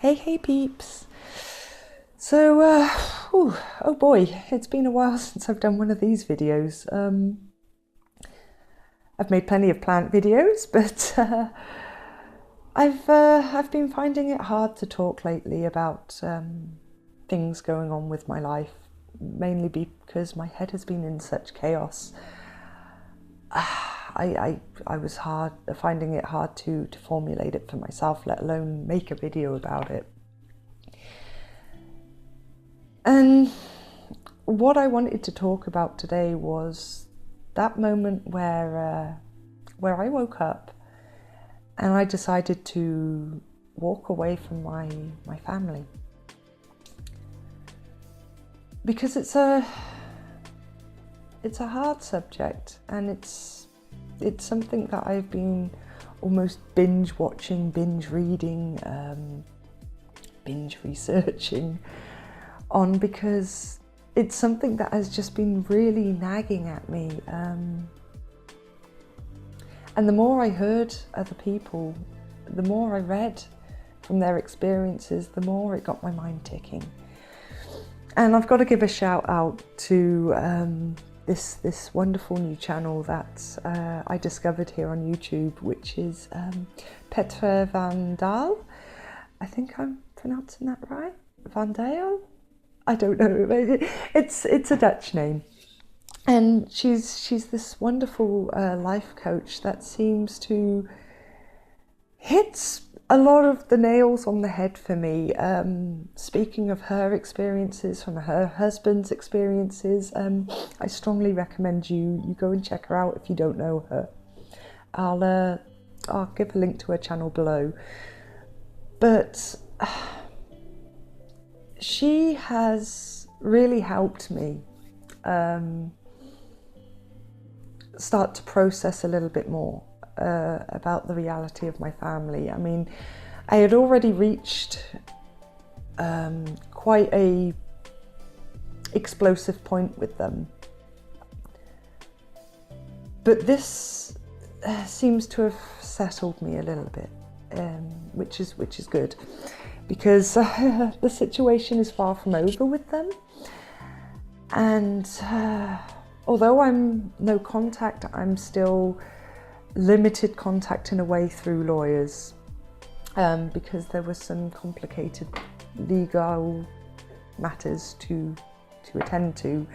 Hey peeps. So, oh boy, it's been a while since I've done one of these videos. I've made plenty of plant videos, but I've been finding it hard to talk lately about things going on with my life, mainly because my head has been in such chaos. I was finding it hard to formulate it for myself, let alone make a video about it. And what I wanted to talk about today was that moment where I woke up and I decided to walk away from my family, because it's a hard subject, and it's something that I've been almost binge watching, binge reading, binge researching on, because it's something that has just been really nagging at me. And the more I heard other people, the more I read from their experiences, the more it got my mind ticking. And I've got to give a shout out to this wonderful new channel that I discovered here on YouTube, which is Petra van Daal. I think I'm pronouncing that right? Van Daal? I don't know. It's a Dutch name. And she's this wonderful life coach that seems to hit a lot of the nails on the head for me. Speaking of her experiences, from her husband's experiences, I strongly recommend you go and check her out if you don't know her. I'll give a link to her channel below. But she has really helped me start to process a little bit more about the reality of my family. I mean, I had already reached quite a explosive point with them, but this seems to have settled me a little bit, which is good, because the situation is far from over with them. And although I'm no contact, I'm still limited contact in a way through lawyers, because there were some complicated legal matters to attend to,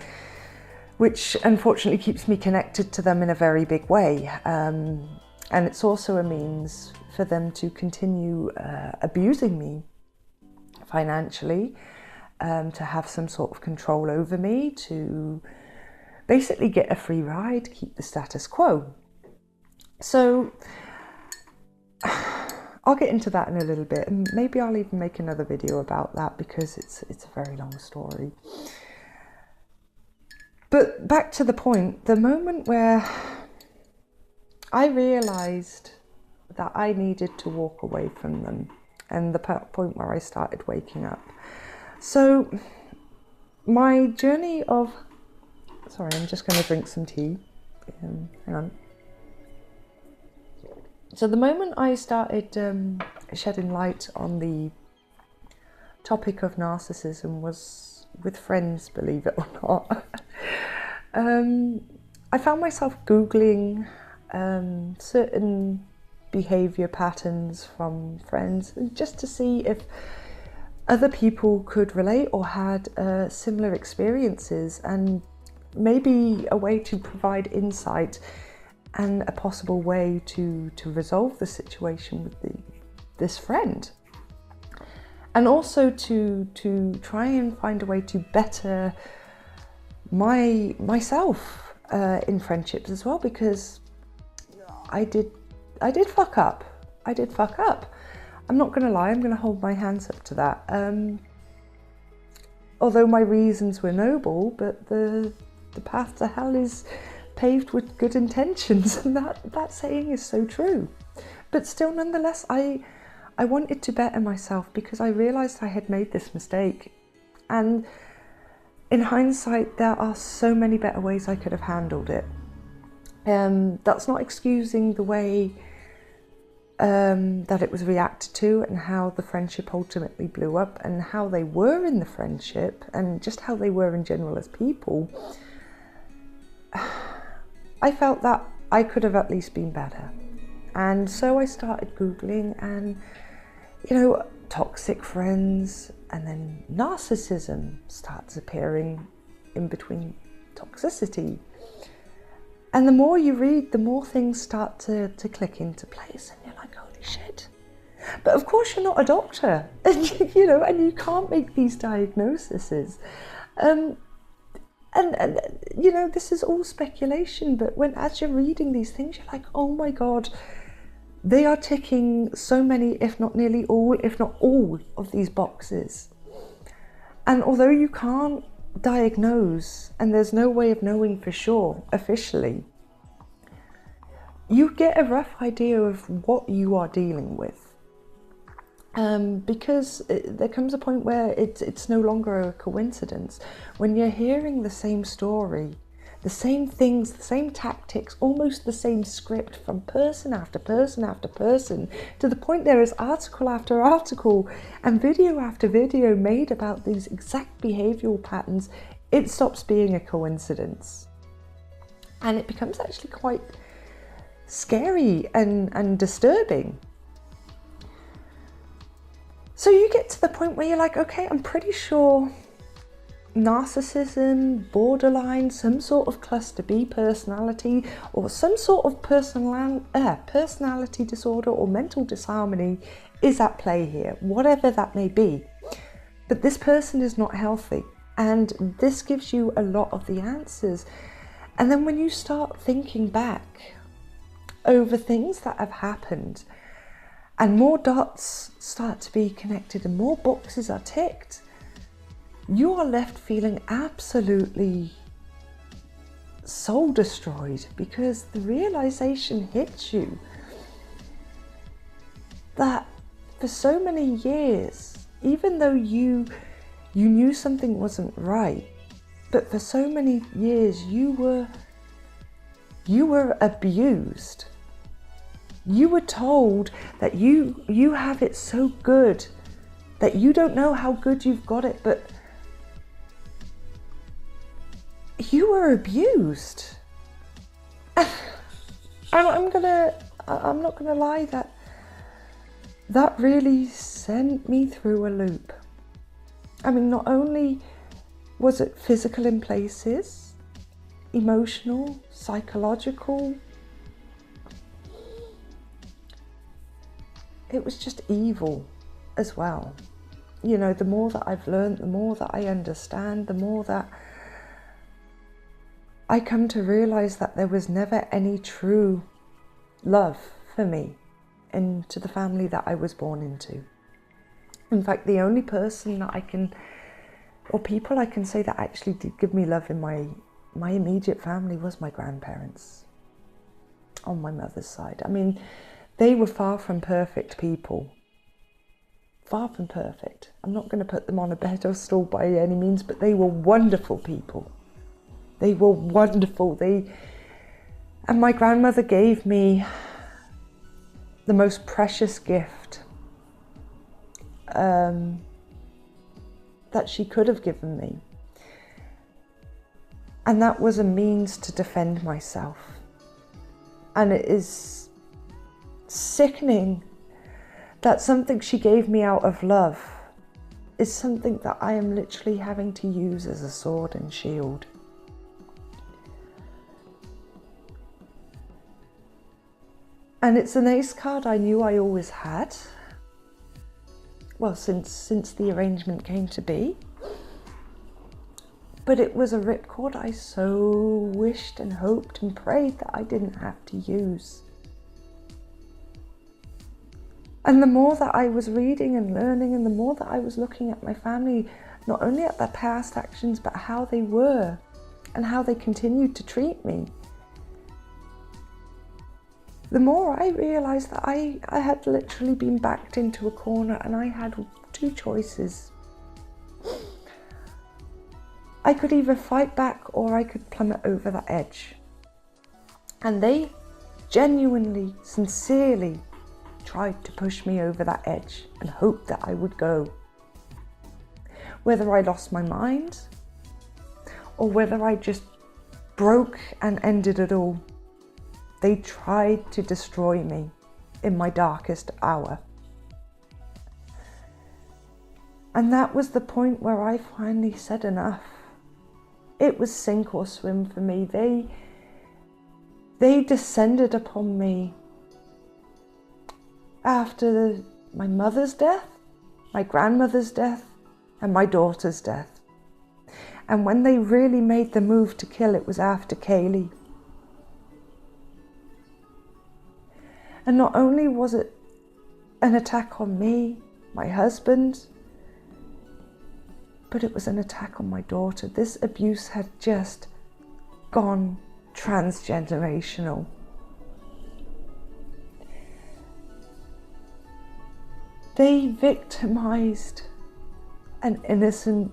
which unfortunately keeps me connected to them in a very big way. And it's also a means for them to continue abusing me financially, to have some sort of control over me, to basically get a free ride, keep the status quo. So I'll get into that in a little bit, and maybe I'll even make another video about that, because it's a very long story. But back to the point, the moment where I realised that I needed to walk away from them, and the point where I started waking up. So my journey of, sorry, I'm just going to drink some tea. Hang on. So the moment I started shedding light on the topic of narcissism was with friends, believe it or not. I found myself Googling certain behaviour patterns from friends, just to see if other people could relate or had similar experiences, and maybe a way to provide insight and a possible way to resolve the situation with this friend, and also to try and find a way to better myself in friendships as well, because I did fuck up. I'm not going to lie, I'm going to hold my hands up to that. Although my reasons were noble, but the path to hell is paved with good intentions, and that saying is so true. But still, nonetheless, I wanted to better myself, because I realised I had made this mistake. And in hindsight, there are so many better ways I could have handled it. That's not excusing the way that it was reacted to, and how the friendship ultimately blew up, and how they were in the friendship, and just how they were in general as people, I felt that I could have at least been better. And so I started Googling, and, you know, toxic friends, and then narcissism starts appearing in between toxicity. And the more you read, the more things start to click into place, and you're like, holy shit. But of course you're not a doctor, and you can't make these diagnoses. And this is all speculation, but as you're reading these things, you're like, oh my God, they are ticking so many, if not nearly all, if not all of these boxes. And although you can't diagnose, and there's no way of knowing for sure officially, you get a rough idea of what you are dealing with, because there comes a point where it's no longer a coincidence when you're hearing the same story, the same things, the same tactics, almost the same script from person after person after person, to the point there is article after article and video after video made about these exact behavioural patterns. It stops being a coincidence. And it becomes actually quite scary and disturbing. So you get to the point where you're like, okay, I'm pretty sure narcissism, borderline, some sort of cluster B personality, or some sort of personality disorder or mental disharmony is at play here, whatever that may be. But this person is not healthy, and this gives you a lot of the answers. And then when you start thinking back over things that have happened, and more dots start to be connected and more boxes are ticked, you are left feeling absolutely soul destroyed, because the realization hits you that for so many years, even though you knew something wasn't right, but for so many years you were abused. You were told that you have it so good, that you don't know how good you've got it, but you were abused. I'm not gonna lie, that really sent me through a loop. I mean, not only was it physical in places, emotional, psychological, it was just evil as well. You know, the more that I've learned, the more that I understand, the more that I come to realize that there was never any true love for me into the family that I was born into. In fact, the only person that I can, or people I can say that actually did give me love in my immediate family was my grandparents on my mother's side. I mean, they were far from perfect people. Far from perfect. I'm not going to put them on a pedestal by any means, but they were wonderful people. They were wonderful. And my grandmother gave me the most precious gift that she could have given me. And that was a means to defend myself. And it is sickening that something she gave me out of love is something that I am literally having to use as a sword and shield. And it's an ace card I knew I always had. Well, since the arrangement came to be. But it was a ripcord I so wished and hoped and prayed that I didn't have to use. And the more that I was reading and learning, and the more that I was looking at my family, not only at their past actions, but how they were and how they continued to treat me, the more I realised that I had literally been backed into a corner, and I had two choices. I could either fight back or I could plummet over that edge. And they genuinely, sincerely tried to push me over that edge and hoped that I would go. Whether I lost my mind or whether I just broke and ended it all, they tried to destroy me in my darkest hour. And that was the point where I finally said enough. It was sink or swim for me. They descended upon me after my mother's death, my grandmother's death, and my daughter's death. And when they really made the move to kill, it was after Kaylee. And not only was it an attack on me, my husband, but it was an attack on my daughter. This abuse had just gone transgenerational. They victimized an innocent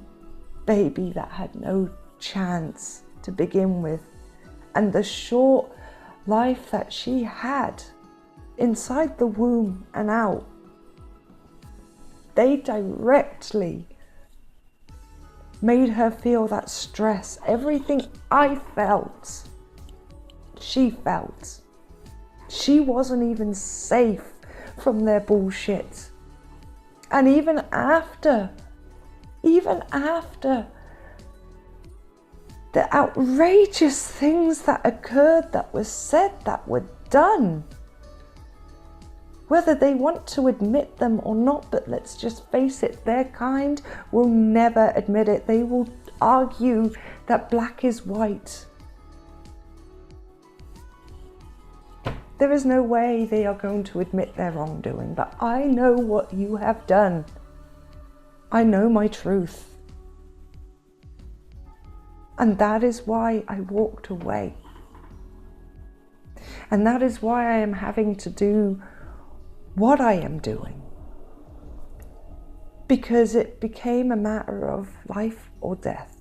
baby that had no chance to begin with. And the short life that she had inside the womb and out, they directly made her feel that stress. Everything I felt, she felt. She wasn't even safe from their bullshit. And even after the outrageous things that occurred, that were said, that were done, whether they want to admit them or not, but let's just face it, their kind will never admit it. They will argue that black is white. There is no way they are going to admit their wrongdoing, but I know what you have done. I know my truth. And that is why I walked away. And that is why I am having to do what I am doing, because it became a matter of life or death.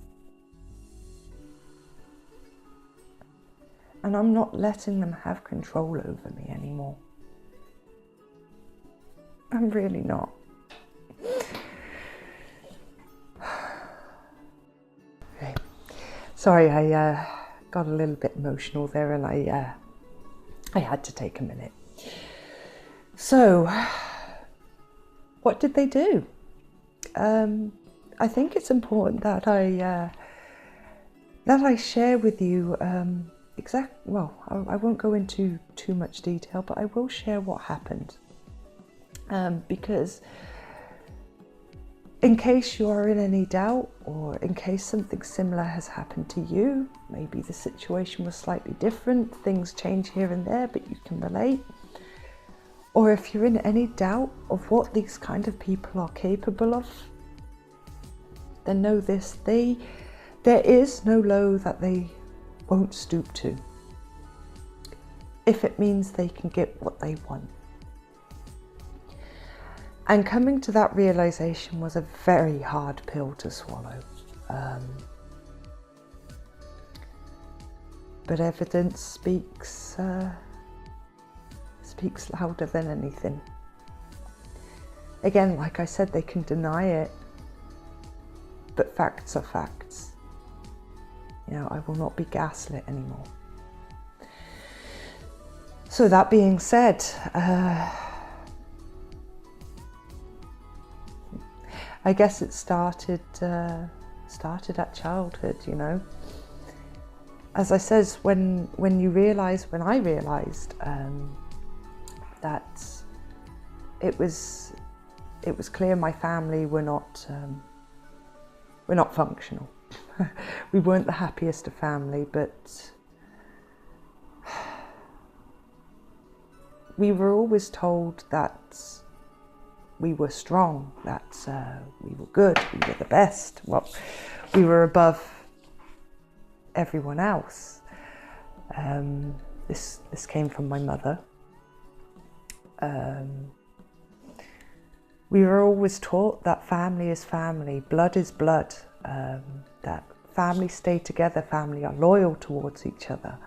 And I'm not letting them have control over me anymore. I'm really not. Okay. Sorry, I got a little bit emotional there, and I had to take a minute. So, what did they do? I think it's important that I share with you I won't go into too much detail, but I will share what happened. Because in case you are in any doubt, or in case something similar has happened to you, maybe the situation was slightly different, things change here and there, but you can relate. Or if you're in any doubt of what these kind of people are capable of, then know this, there is no low that they won't stoop to, if it means they can get what they want. And coming to that realization was a very hard pill to swallow. But evidence speaks louder than anything. Again, like I said, they can deny it, but facts are facts. You know, I will not be gaslit anymore. So that being said, I guess it started at childhood, you know. As I said, when I realised that it was clear my family were not functional. We weren't the happiest of family, but we were always told that we were strong, that we were good, we were the best. Well, we were above everyone else. This came from my mother. We were always taught that family is family, blood is blood, that family stay together, family are loyal towards each other,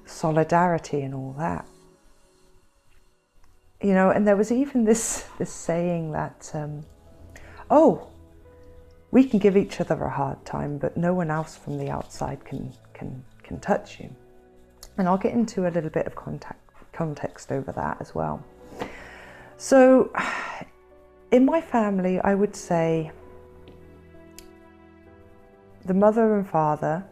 solidarity and all that. You know, and there was even this saying that, oh, we can give each other a hard time, but no one else from the outside can touch you. And I'll get into a little bit of context over that as well. So in my family, I would say the mother and father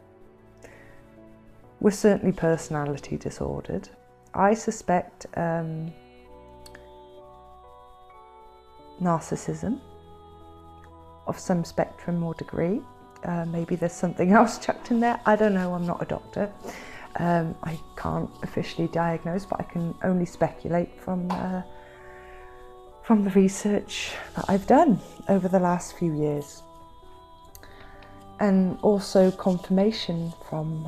were certainly personality disordered. I suspect narcissism of some spectrum or degree. Maybe there's something else chucked in there. I don't know, I'm not a doctor. I can't officially diagnose, but I can only speculate from the research that I've done over the last few years. And also confirmation from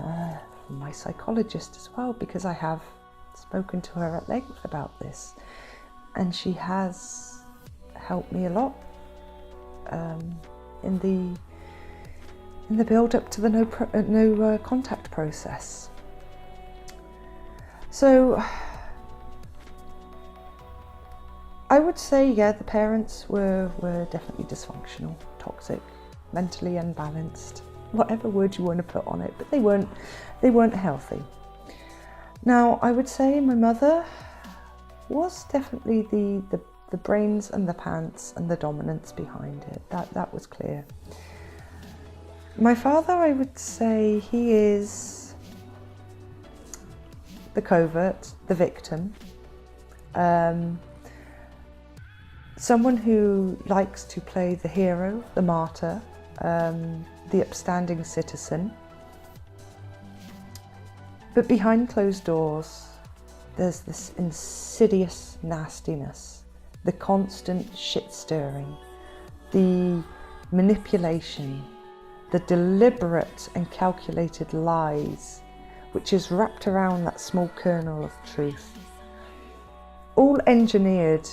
my psychologist as well, because I have spoken to her at length about this. And she has helped me a lot in the build up to the no contact process. So I would say, yeah, the parents were definitely dysfunctional, toxic, mentally unbalanced, whatever word you want to put on it, but they weren't healthy. Now, I would say my mother was definitely the brains and the pants and the dominance behind it. That was clear. My father, I would say, he is the covert, the victim. Someone who likes to play the hero, the martyr, the upstanding citizen. But behind closed doors, there's this insidious nastiness, the constant shit stirring, the manipulation, the deliberate and calculated lies, which is wrapped around that small kernel of truth, all engineered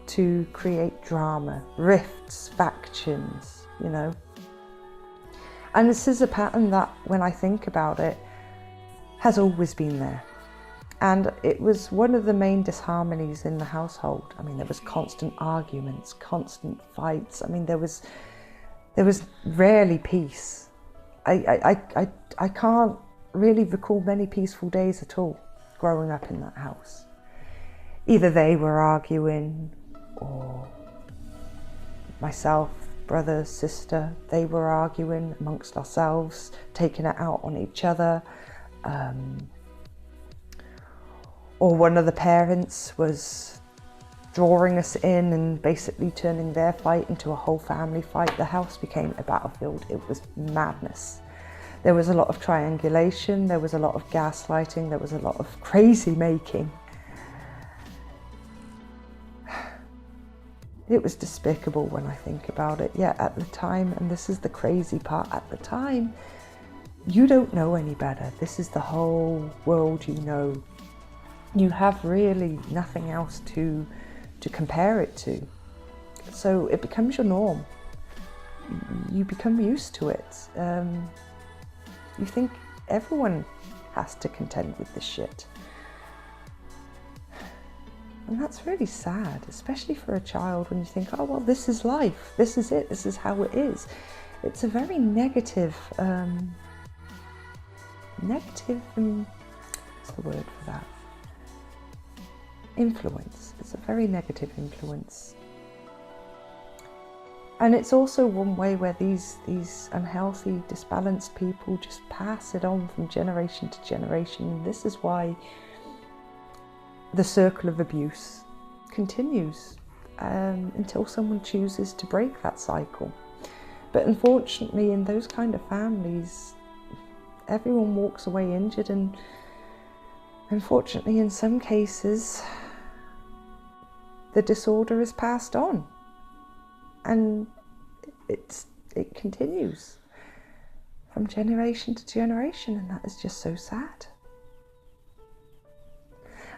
to create drama, rifts, factions, you know. And this is a pattern that, when I think about it, has always been there. And it was one of the main disharmonies in the household. I mean, there was constant arguments, constant fights. I mean, there was rarely peace. I can't really recall many peaceful days at all growing up in that house. Either they were arguing, or myself, brother, sister, they were arguing amongst ourselves, taking it out on each other. Or one of the parents was drawing us in and basically turning their fight into a whole family fight. The house became a battlefield. It was madness. There was a lot of triangulation, there was a lot of gaslighting, there was a lot of crazy making. It was despicable when I think about it. Yeah, at the time, and this is the crazy part, at the time, you don't know any better. This is the whole world you know. You have really nothing else to compare it to. So it becomes your norm. You become used to it. You think everyone has to contend with this shit. And that's really sad, especially for a child, when you think, oh, well, this is life. This is it. This is how it is. It's a very negative, what's the word for that? Influence. It's a very negative influence. And it's also one way where these unhealthy, disbalanced people just pass it on from generation to generation. This is why the circle of abuse continues until someone chooses to break that cycle. But unfortunately, in those kind of families, everyone walks away injured, and unfortunately, in some cases, the disorder is passed on. And it continues from generation to generation, and that is just so sad.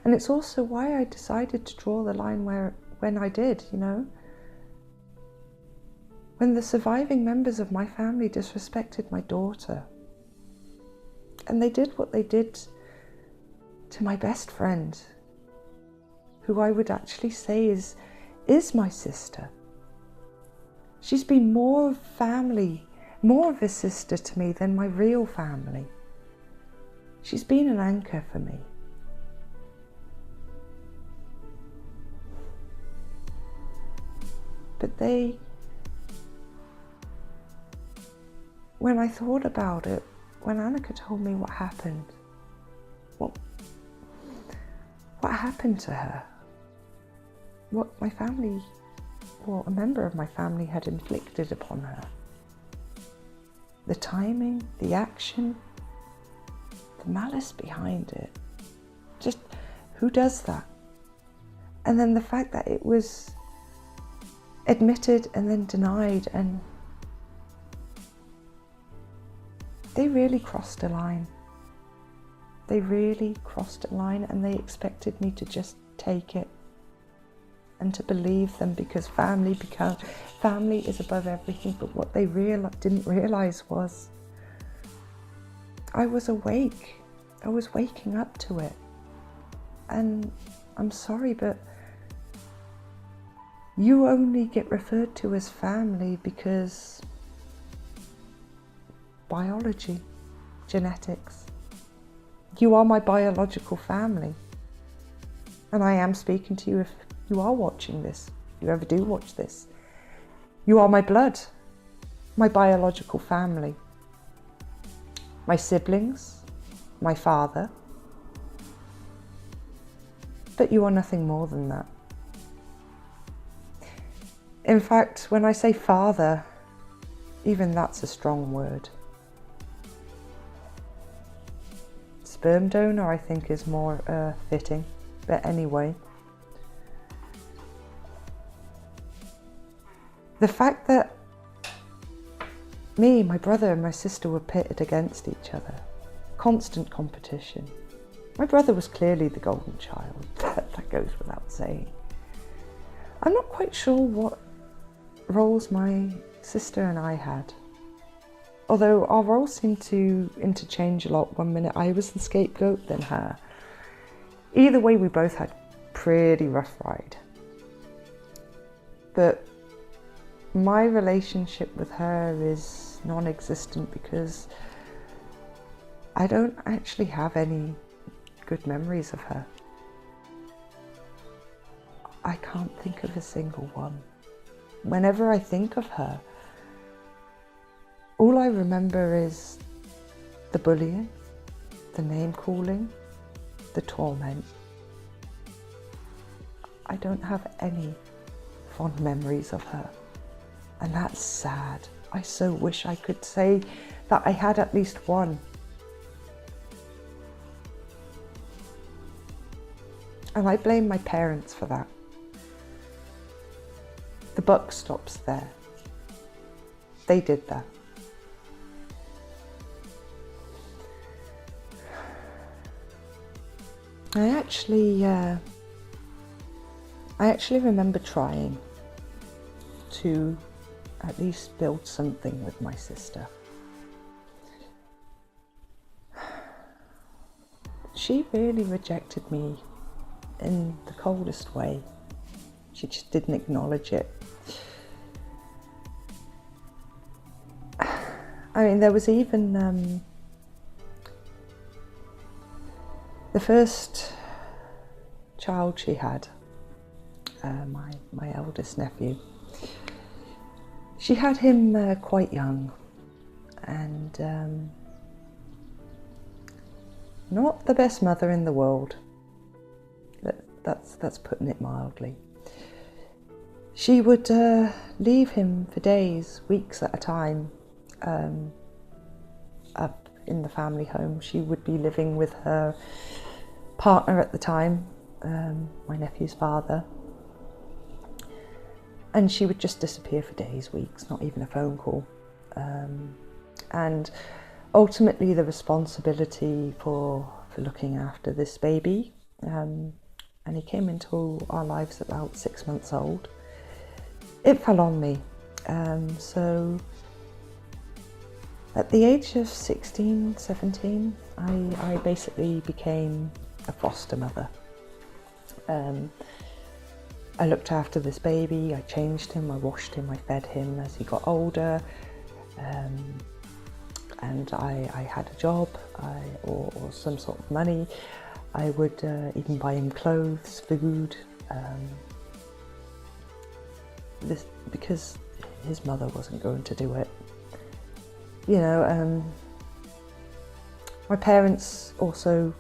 And it's also why I decided to draw the line when I did, you know. When the surviving members of my family disrespected my daughter, and they did what they did to my best friend, who I would actually say is my sister. She's been more family, more of a sister to me than my real family. She's been an anchor for me. But when I thought about it, when Annika told me what happened, what happened to her, what my family, or a member of my family had inflicted upon her, the timing, the action, the malice behind it, just who does that? And then the fact that it was admitted and then denied, and they really crossed a line. They really crossed a line, and they expected me to just take it and to believe them, because family is above everything. But what they didn't realize was I was awake. I was waking up to it. And I'm sorry, but you only get referred to as family because biology, genetics. You are my biological family. And I am speaking to you if you are watching this, if you ever do watch this. You are my blood, my biological family. My siblings, my father. But you are nothing more than that. In fact, when I say father, even that's a strong word. Sperm donor, I think, is more fitting. But anyway, the fact that me, my brother and my sister were pitted against each other, constant competition. My brother was clearly the golden child, that goes without saying. I'm not quite sure what roles my sister and I had, although our roles seemed to interchange a lot. One minute I was the scapegoat, then her. Either way, we both had pretty rough ride. But my relationship with her is non-existent because I don't actually have any good memories of her. I can't think of a single one. Whenever I think of her, all I remember is the bullying, the name calling, the torment. I don't have any fond memories of her, and that's sad. I so wish I could say that I had at least one. And I blame my parents for that. The buck stops there. They did that. I actually remember trying to at least build something with my sister. She really rejected me in the coldest way. She just didn't acknowledge it. I mean, there was even the first child she had, my eldest nephew. She had him quite young, and not the best mother in the world. That's putting it mildly. She would leave him for days, weeks at a time, up in the family home. She would be living with her partner at the time, my nephew's father, and she would just disappear for days, weeks, not even a phone call. And ultimately the responsibility for looking after this baby, and he came into our lives about 6 months old, it fell on me. So at the age of 16, 17, I basically became a foster mother. I looked after this baby, I changed him, I washed him, I fed him as he got older, and I had a job or some sort of money. I would even buy him clothes, food, because his mother wasn't going to do it. You know, my parents also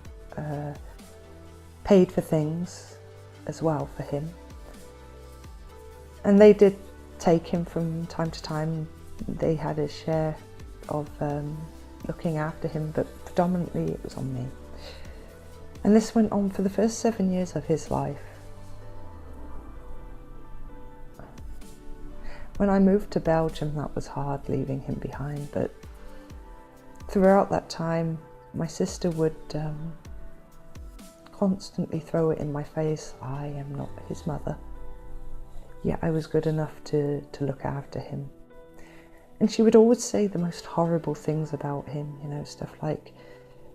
paid for things as well for him. And they did take him from time to time. They had a share of looking after him, but predominantly it was on me. And this went on for the first 7 years of his life. When I moved to Belgium, that was hard, leaving him behind, but throughout that time, my sister would constantly throw it in my face, I am not his mother. Yet I was good enough to look after him. And she would always say the most horrible things about him, you know, stuff like,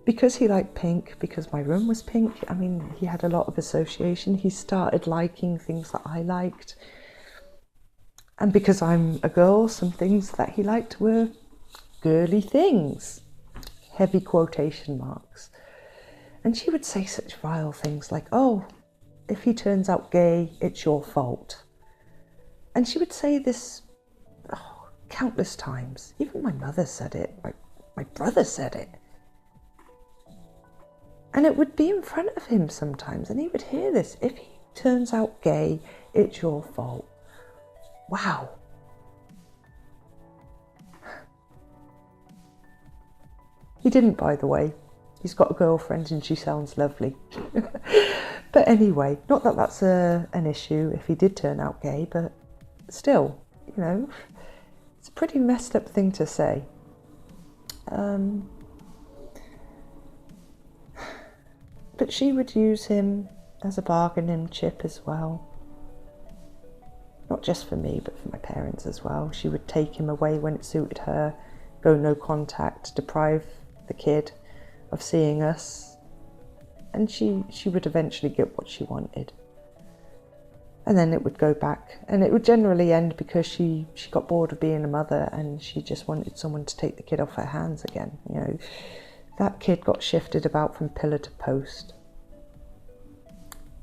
because he liked pink, because my room was pink, I mean, he had a lot of association, he started liking things that I liked. And because I'm a girl, some things that he liked were girly things, heavy quotation marks. And she would say such vile things like, oh, if he turns out gay, it's your fault. And she would say this countless times. Even my mother said it, my brother said it. And it would be in front of him sometimes, and he would hear this, if he turns out gay, it's your fault. Wow. He didn't, by the way. He's got a girlfriend and she sounds lovely. But anyway, not that that's an issue if he did turn out gay, but still, you know, it's a pretty messed up thing to say. But she would use him as a bargaining chip as well. Not just for me, but for my parents as well. She would take him away when it suited her, go no contact, deprive the kid of seeing us. And she would eventually get what she wanted. And then it would go back. And it would generally end because she got bored of being a mother and she just wanted someone to take the kid off her hands again. You know, that kid got shifted about from pillar to post.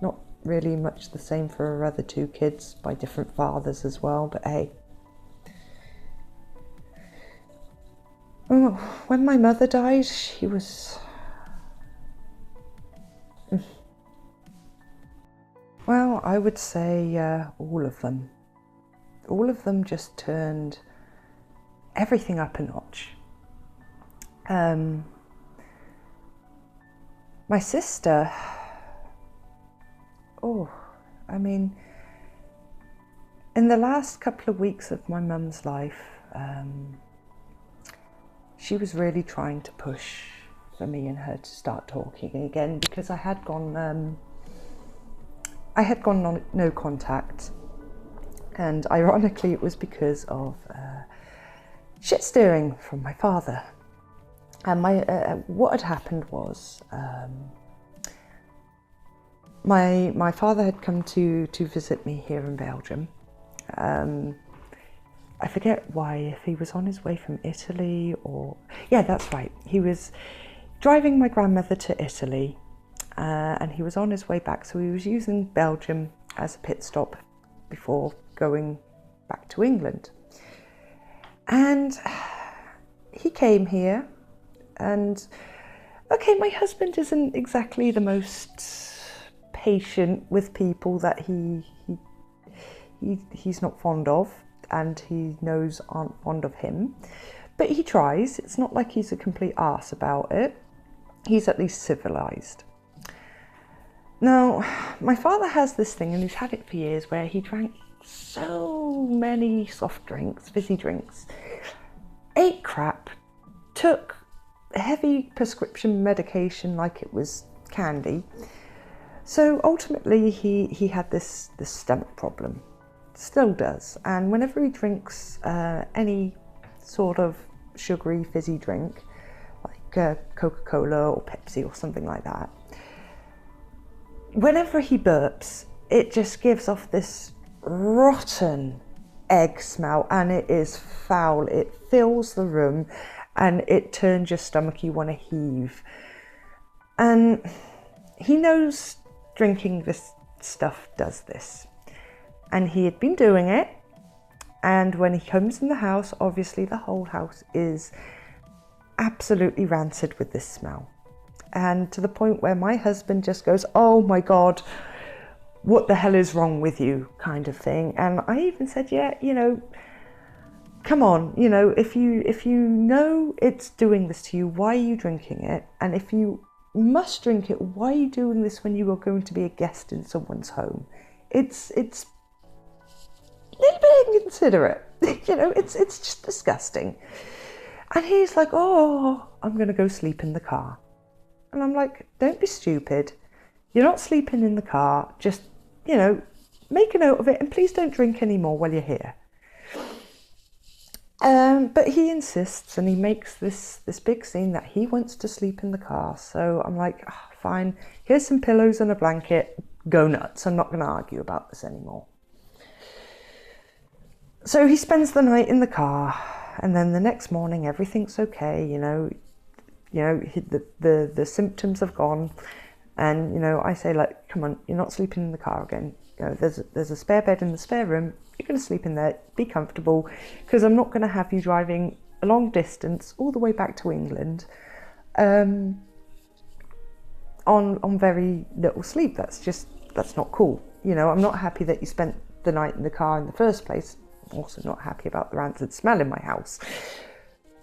Not really much the same for her other two kids by different fathers as well, but hey. Oh, when my mother died, she was... Well, I would say all of them. All of them just turned everything up a notch. My sister... Oh, I mean, in the last couple of weeks of my mum's life, she was really trying to push for me and her to start talking again, because I had gone on no contact, and ironically it was because of shit steering from my father. And what had happened was, my father had come to visit me here in Belgium. I forget why, if he was on his way from Italy or... Yeah, that's right. He was driving my grandmother to Italy and he was on his way back. So he was using Belgium as a pit stop before going back to England. And he came here and... Okay, my husband isn't exactly the most patient with people that he's not fond of and he knows aren't fond of him, but he tries. It's not like he's a complete arse about it. He's at least civilized. Now, my father has this thing, and he's had it for years, where he drank so many soft drinks, fizzy drinks, ate crap, took heavy prescription medication like it was candy. So ultimately he had this stomach problem, still does, and whenever he drinks any sort of sugary fizzy drink, like Coca-Cola or Pepsi or something like that, whenever he burps, it just gives off this rotten egg smell, and it is foul. It fills the room and it turns your stomach, you want to heave. And he knows drinking this stuff does this, and he had been doing it. And when he comes in the house, obviously the whole house is absolutely rancid with this smell. And to the point where my husband just goes, "Oh my God, what the hell is wrong with you?" kind of thing. And I even said, "Yeah, come on, if you know it's doing this to you, why are you drinking it? And if you must drink it, why are you doing this when you are going to be a guest in someone's home? It's a little bit inconsiderate." It's just disgusting. And he's like, "Oh, I'm going to go sleep in the car." And I'm like, "Don't be stupid. You're not sleeping in the car. Just, make a note of it, and please don't drink anymore while you're here." But he insists, and he makes this big scene that he wants to sleep in the car. So I'm like, "Oh, fine, here's some pillows and a blanket. Go nuts. I'm not going to argue about this anymore." So he spends the night in the car, and then the next morning everything's okay. The symptoms have gone, and I say, like, "Come on, you're not sleeping in the car again. There's a spare bed in the spare room. You're going to sleep in there. Be comfortable, because I'm not going to have you driving a long distance all the way back to England on very little sleep. That's not cool. I'm not happy that you spent the night in the car in the first place. I'm also not happy about the rancid smell in my house."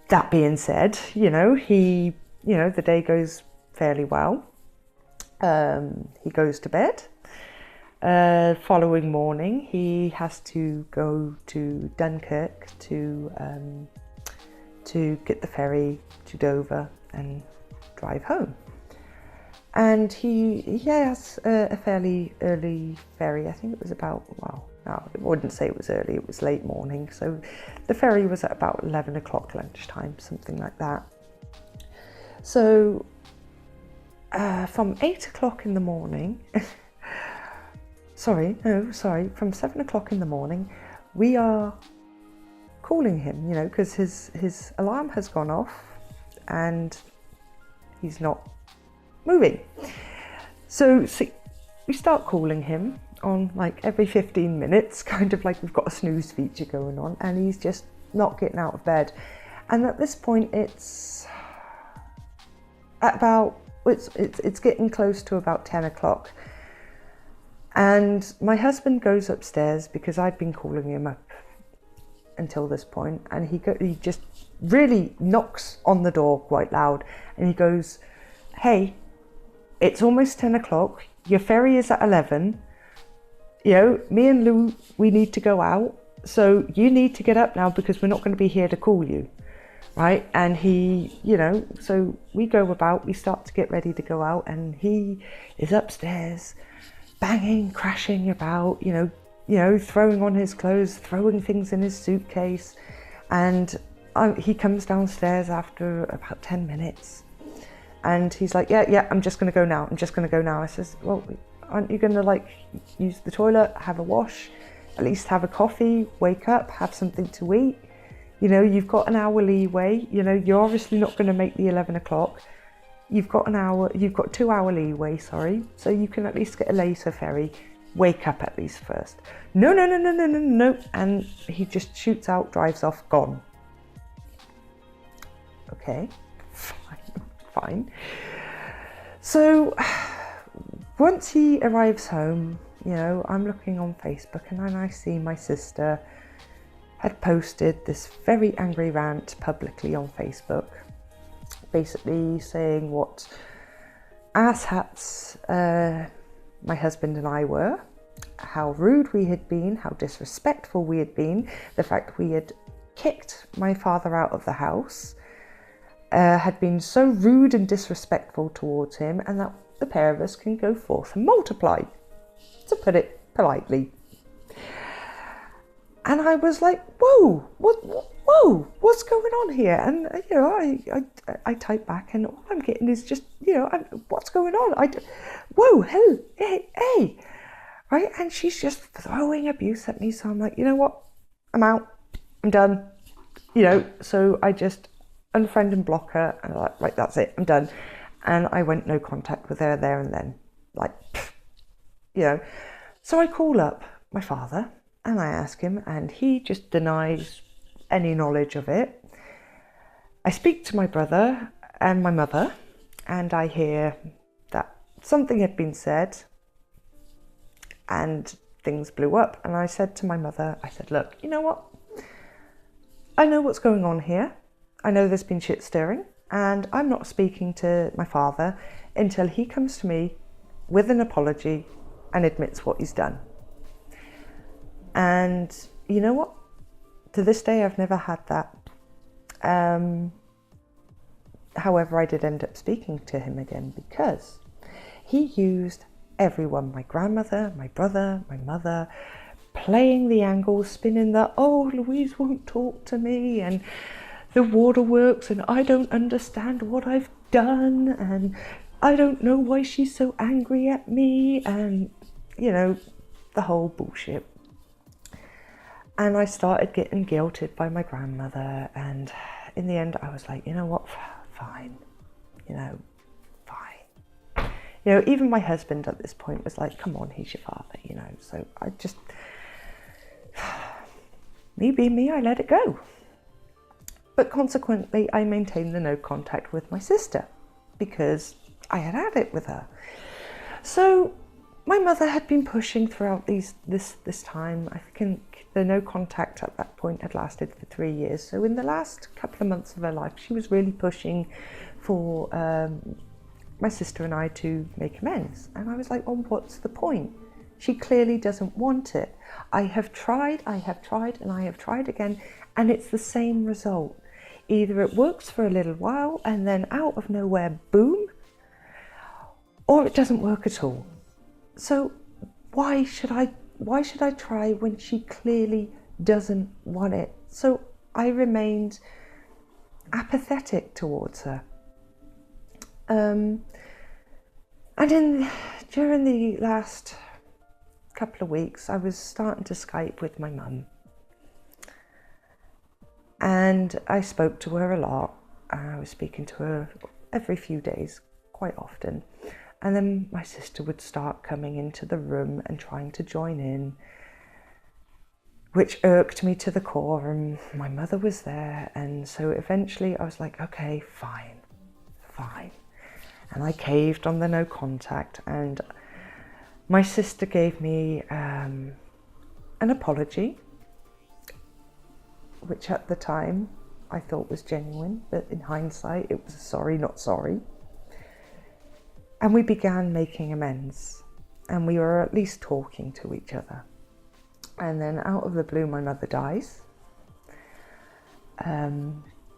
That being said, the day goes fairly well. He goes to bed. Following morning, he has to go to Dunkirk to get the ferry to Dover and drive home. And he has a fairly early ferry. I think it was about, no, I wouldn't say it was early, it was late morning. So the ferry was at about 11 o'clock lunchtime, something like that. So from 8 o'clock in the morning, from 7 o'clock in the morning, we are calling him, because his alarm has gone off and he's not moving. So we start calling him on like every 15 minutes, kind of like we've got a snooze feature going on, and he's just not getting out of bed. And at this point it's getting close to about 10 o'clock, and my husband goes upstairs, because I'd been calling him up until this point, and he just really knocks on the door quite loud, and he goes, "Hey, it's almost 10 o'clock, your ferry is at 11, me and Lou, we need to go out, so you need to get up now, because we're not going to be here to call you," right? And he, so we go about, we start to get ready to go out, and he is upstairs, banging, crashing about, throwing on his clothes, throwing things in his suitcase. And he comes downstairs after about 10 minutes. And he's like, yeah, I'm just going to go now. I says, "Well, aren't you going to use the toilet, have a wash, at least have a coffee, wake up, have something to eat? You've got an hour leeway. You're obviously not going to make the 11 o'clock. You've got 2 hour leeway, sorry. So you can at least get a later ferry. Wake up at least first." No. And he just shoots out, drives off, gone. Okay, fine. So once he arrives home, I'm looking on Facebook, and then I see my sister had posted this very angry rant publicly on Facebook, basically saying what asshats my husband and I were, how rude we had been, how disrespectful we had been, the fact we had kicked my father out of the house, had been so rude and disrespectful towards him, and that the pair of us can go forth and multiply, to put it politely. And I was like, whoa, what's going on here? And, I type back, and all I'm getting is just, what's going on? Whoa, hey, right? And she's just throwing abuse at me. So I'm like, you know what? I'm out. I'm done. So I just unfriend and block her. And I'm like, right, that's it. I'm done. And I went no contact with her there and then. Like, So I call up my father and I ask him, and he just denies any knowledge of it. I speak to my brother and my mother, and I hear that something had been said and things blew up. And I said to my mother, I said, look, you know what? I know what's going on here. I know there's been shit stirring, and I'm not speaking to my father until he comes to me with an apology and admits what he's done. And you know what? To this day, I've never had that. However, I did end up speaking to him again because he used everyone, my grandmother, my brother, my mother, playing the angle, spinning the, oh, Louise won't talk to me, and the waterworks, and I don't understand what I've done, and I don't know why she's so angry at me, and, the whole bullshit. And I started getting guilted by my grandmother, and in the end I was like, you know what, fine, fine. Even my husband at this point was like, come on, he's your father, so I just, me being me, I let it go. But consequently, I maintained the no contact with my sister because I had it with her. So my mother had been pushing throughout this time. I think the no contact at that point had lasted for 3 years. So in the last couple of months of her life, she was really pushing for my sister and I to make amends. And I was like, well, what's the point? She clearly doesn't want it. I have tried, and I have tried again, and it's the same result. Either it works for a little while and then out of nowhere, boom, or it doesn't work at all. So why should I try when she clearly doesn't want it? So I remained apathetic towards her. And during the last couple of weeks, I was starting to Skype with my mum. And I spoke to her a lot. I was speaking to her every few days, quite often. And then my sister would start coming into the room and trying to join in, which irked me to the core, and my mother was there. And so eventually I was like, okay, fine. And I caved on the no contact, and my sister gave me an apology, which at the time I thought was genuine, but in hindsight it was a sorry, not sorry. And we began making amends, and we were at least talking to each other. And then out of the blue, my mother dies.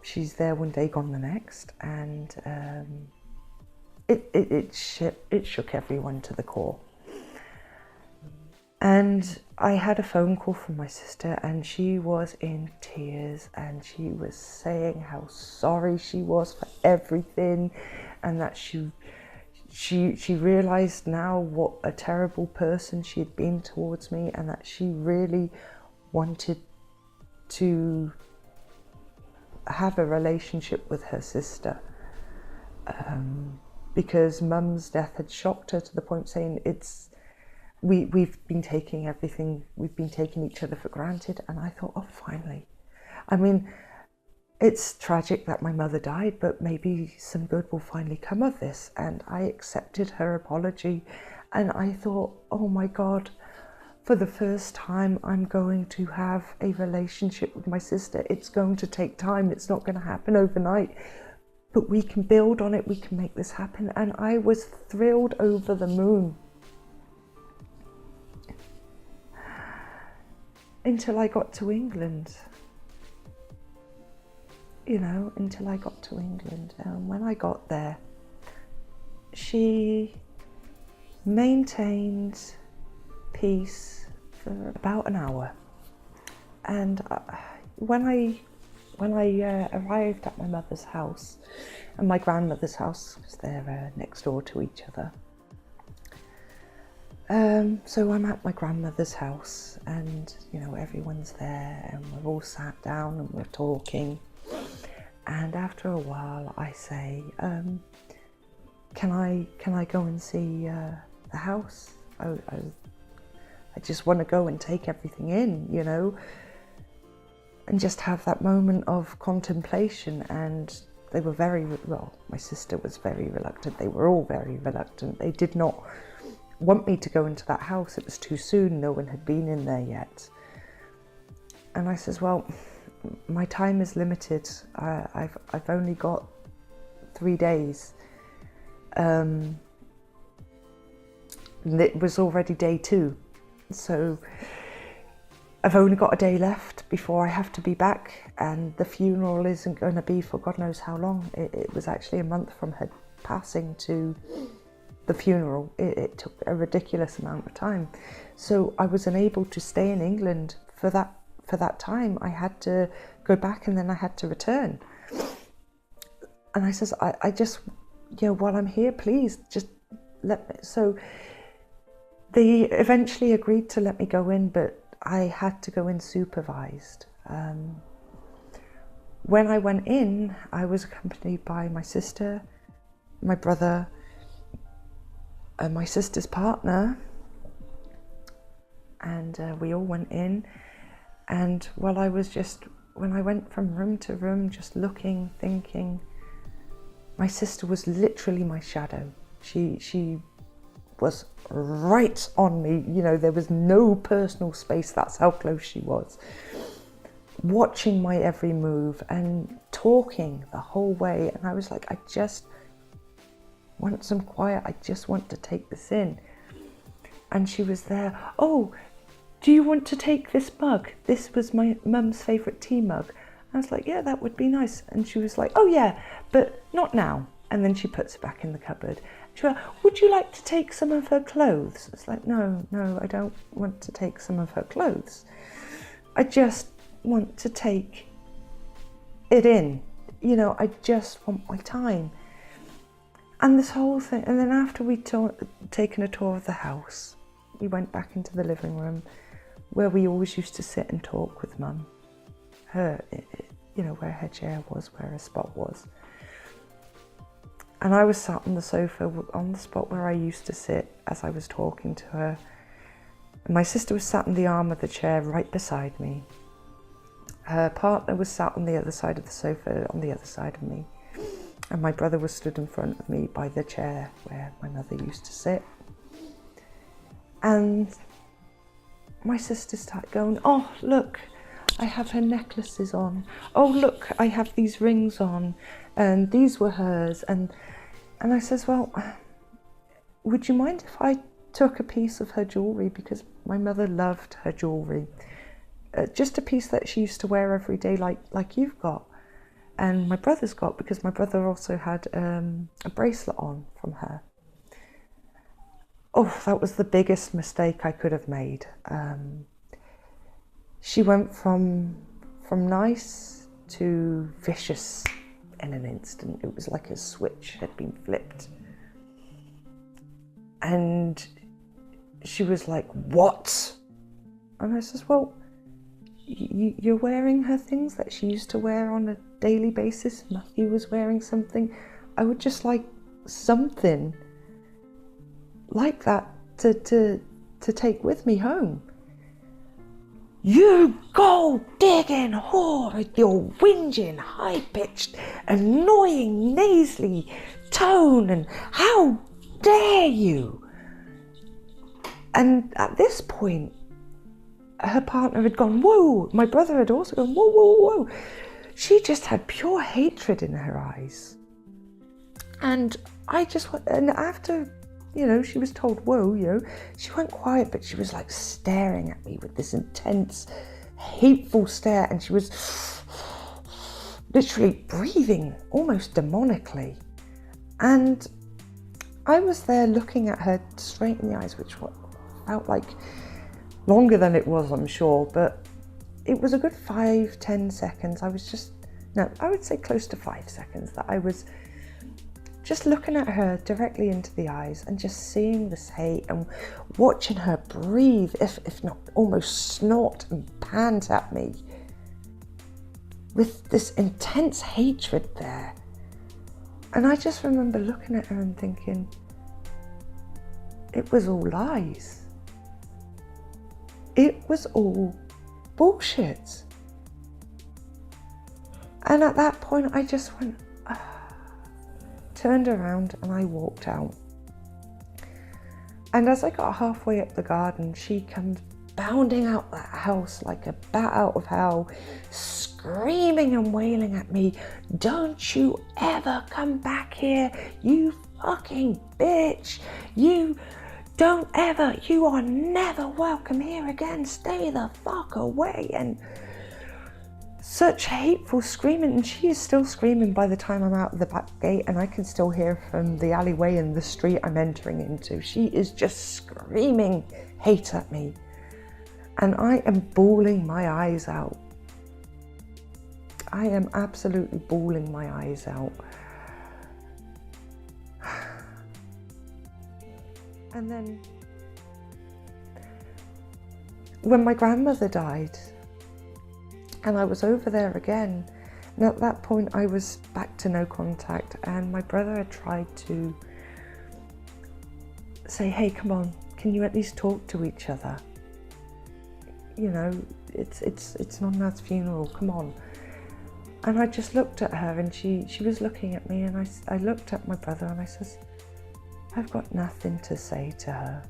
She's there one day, gone the next, and it shook everyone to the core. And I had a phone call from my sister, and she was in tears, and she was saying how sorry she was for everything, and that she realised now what a terrible person she had been towards me, and that she really wanted to have a relationship with her sister. Because Mum's death had shocked her to the point of saying we've been taking each other for granted. And I thought, oh, finally. I mean, it's tragic that my mother died, but maybe some good will finally come of this. And I accepted her apology, and I thought, oh my God, for the first time, I'm going to have a relationship with my sister. It's going to take time. It's not going to happen overnight, but we can build on it. We can make this happen. And I was thrilled over the moon. Until I got to England. Until I got to England. And when I got there, she maintained peace for about an hour. And when I arrived at my mother's house and my grandmother's house, because they're next door to each other. So I'm at my grandmother's house, and everyone's there, and we're all sat down and we're talking. And after a while, I say, "Can I go and see the house? I just want to go and take everything in, and just have that moment of contemplation." And they were my sister was very reluctant. They were all very reluctant. They did not want me to go into that house. It was too soon. No one had been in there yet. And I says, "Well, my time is limited. I've only got 3 days." It was already day 2. So I've only got a day left before I have to be back, and the funeral isn't going to be for God knows how long. It was actually a month from her passing to the funeral. It took a ridiculous amount of time. So I was unable to stay in England for that time. I had to go back, and then I had to return. And I says, I just, while I'm here, please just let me. So they eventually agreed to let me go in, but I had to go in supervised. When I went in, I was accompanied by my sister, my brother, and my sister's partner, and we all went in. And when I went from room to room, just looking, thinking, my sister was literally my shadow. She was right on me. There was no personal space. That's how close she was. Watching my every move and talking the whole way. And I was like, I just want some quiet. I just want to take this in. And she was there. "Oh, do you want to take this mug? This was my mum's favourite tea mug." I was like, "Yeah, that would be nice." And she was like, "Oh yeah, but not now." And then she puts it back in the cupboard. She went, "Would you like to take some of her clothes?" It's like, no, I don't want to take some of her clothes. I just want to take it in. I just want my time. And this whole thing, and then after we'd taken a tour of the house, we went back into the living room where we always used to sit and talk with Mum. Where her chair was, where her spot was. And I was sat on the sofa on the spot where I used to sit as I was talking to her. And my sister was sat in the arm of the chair right beside me. Her partner was sat on the other side of the sofa, on the other side of me. And my brother was stood in front of me by the chair where my mother used to sit. And my sister started going, "Oh, look, I have her necklaces on. Oh, look, I have these rings on. And these were hers." And I says, "Well, would you mind if I took a piece of her jewellery?" Because my mother loved her jewellery. Just a piece that she used to wear every day like you've got. And my brother's got, because my brother also had a bracelet on from her. Oh, that was the biggest mistake I could have made. She went from nice to vicious in an instant. It was like a switch had been flipped. And she was like, "What?" And I says, "Well, you're wearing her things that she used to wear on a daily basis. Matthew was wearing something. I would just like something like that to take with me home." "You gold digging whore with your whinging, high-pitched, annoying, nasally tone, and how dare you?" And at this point, her partner had gone, "Whoa." My brother had also gone, "Whoa, whoa, whoa." She just had pure hatred in her eyes. And and after, she was told, "Whoa," she went quiet, but she was like staring at me with this intense, hateful stare. And she was literally breathing almost demonically. And I was there looking at her straight in the eyes, which felt like longer than it was, I'm sure. But it was a good 5-10 seconds. I would say close to 5 seconds that I was just looking at her directly into the eyes and just seeing this hate and watching her breathe, if not almost snort and pant at me with this intense hatred there. And I just remember looking at her and thinking, it was all lies. It was all bullshit. And at that point, I just went, turned around and I walked out. And as I got halfway up the garden, she comes bounding out that house like a bat out of hell, screaming and wailing at me, "Don't you ever come back here, you fucking bitch. You are never welcome here again. Stay the fuck away." And such hateful screaming, and she is still screaming by the time I'm out of the back gate, and I can still hear from the alleyway and the street I'm entering into. She is just screaming hate at me, and I am bawling my eyes out. I am absolutely bawling my eyes out. And then when my grandmother died, and I was over there again, and at that point I was back to no contact, and my brother had tried to say, "Hey, come on, can you at least talk to each other? You know, it's Nonna's funeral, come on." And I just looked at her, and she was looking at me, and I looked at my brother and I says, "I've got nothing to say to her."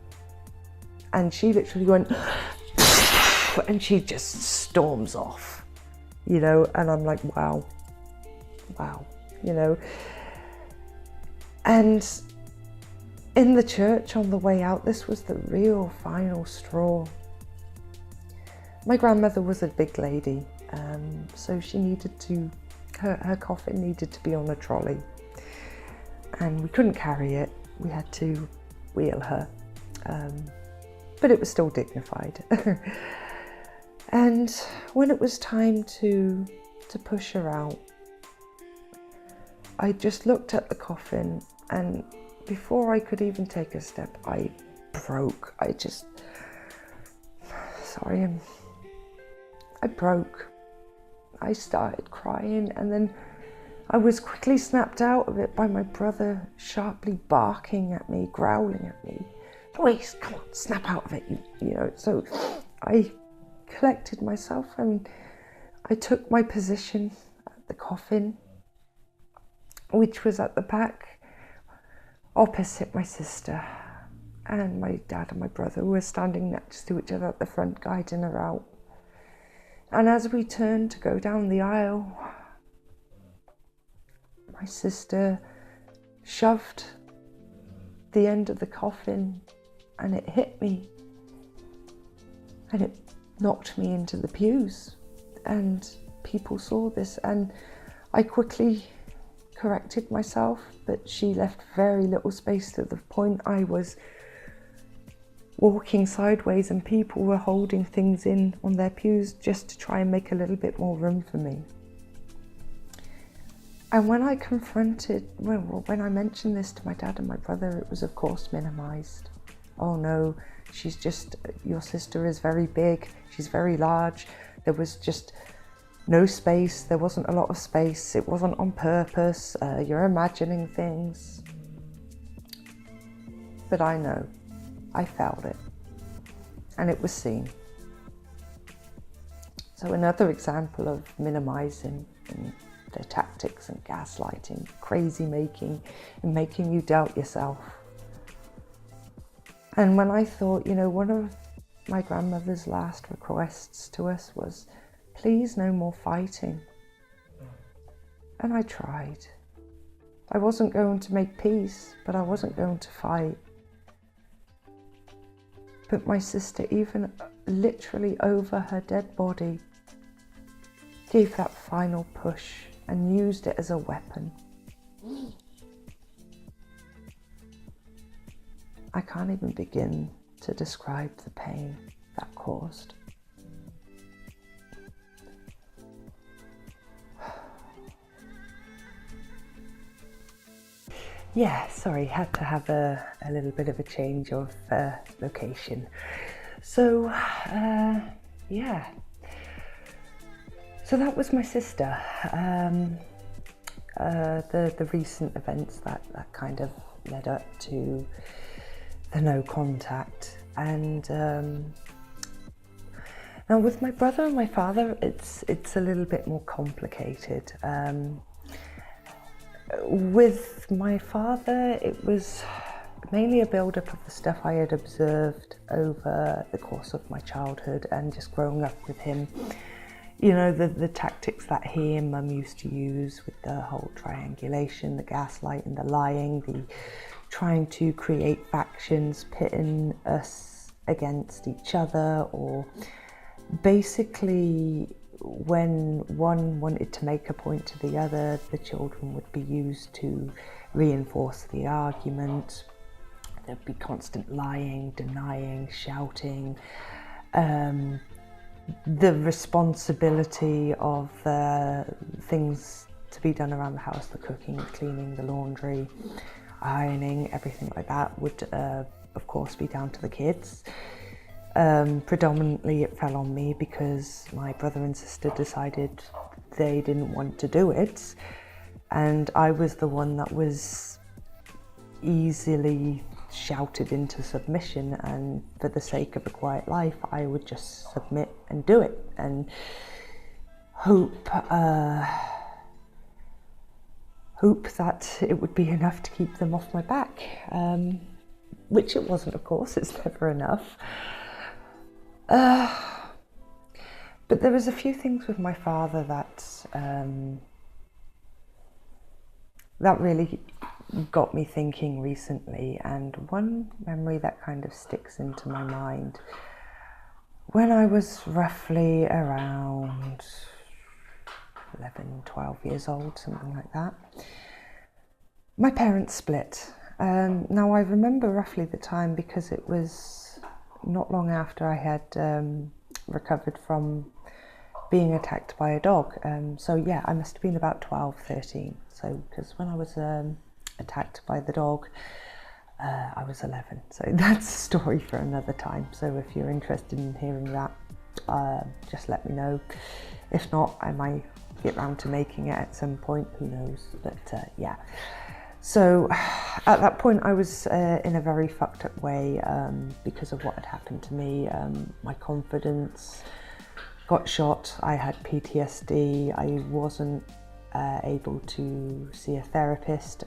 And she literally went, and she just storms off. You know, and I'm like, wow, you know. And in the church on the way out, this was the real final straw. My grandmother was a big lady, so she needed to, her coffin needed to be on a trolley. And we couldn't carry it, we had to wheel her, but it was still dignified. And when it was time to push her out, I just looked at the coffin, and before I could even take a step, I broke. I broke. I started crying, and then I was quickly snapped out of it by my brother sharply barking at me, growling at me. "Louise, come on, snap out of it, you know." So I collected myself and I took my position at the coffin, which was at the back opposite my sister, and my dad and my brother were standing next to each other at the front, guiding her out. And as we turned to go down the aisle, my sister shoved the end of the coffin and it hit me, and it knocked me into the pews, and people saw this, and I quickly corrected myself, but she left very little space, to the point I was walking sideways and people were holding things in on their pews just to try and make a little bit more room for me. And when I when I mentioned this to my dad and my brother, it was of course minimized. "Oh no, your sister is very big, she's very large, there was just no space, there wasn't a lot of space, it wasn't on purpose, you're imagining things." But I know, I felt it, and it was seen. So another example of minimizing and their tactics and gaslighting, crazy making, and making you doubt yourself. And when I thought, you know, one of my grandmother's last requests to us was, "Please no more fighting." And I tried. I wasn't going to make peace, but I wasn't going to fight. But my sister, even literally over her dead body, gave that final push and used it as a weapon. I can't even begin to describe the pain that caused. Yeah, sorry, had to have a little bit of a change of location. So, yeah. So that was my sister. The recent events that kind of led up to the no contact. And now with my brother and my father, it's a little bit more complicated. With my father, it was mainly a build-up of the stuff I had observed over the course of my childhood and just growing up with him. You know, the tactics that he and Mum used to use with the whole triangulation, the gaslighting, the lying, the trying to create factions, pitting us against each other, or basically when one wanted to make a point to the other, the children would be used to reinforce the argument. There'd be constant lying, denying, shouting. The responsibility of things to be done around the house, the cooking, the cleaning, the laundry, ironing, everything like that would of course be down to the kids. Predominantly it fell on me because my brother and sister decided they didn't want to do it, and I was the one that was easily shouted into submission, and for the sake of a quiet life I would just submit and do it and hope that it would be enough to keep them off my back, which it wasn't, of course. It's never enough. But there was a few things with my father that really got me thinking recently, and one memory that kind of sticks into my mind. When I was roughly around 11, 12 years old, something like that, my parents split. Now I remember roughly the time because it was not long after I had recovered from being attacked by a dog. So yeah, I must have been about 12, 13. So, because when I was attacked by the dog, I was 11. So that's a story for another time. So if you're interested in hearing that, just let me know. If not, I might get round to making it at some point, who knows, but yeah. So at that point I was in a very fucked up way because of what had happened to me. My confidence got shot, I had PTSD, I wasn't able to see a therapist.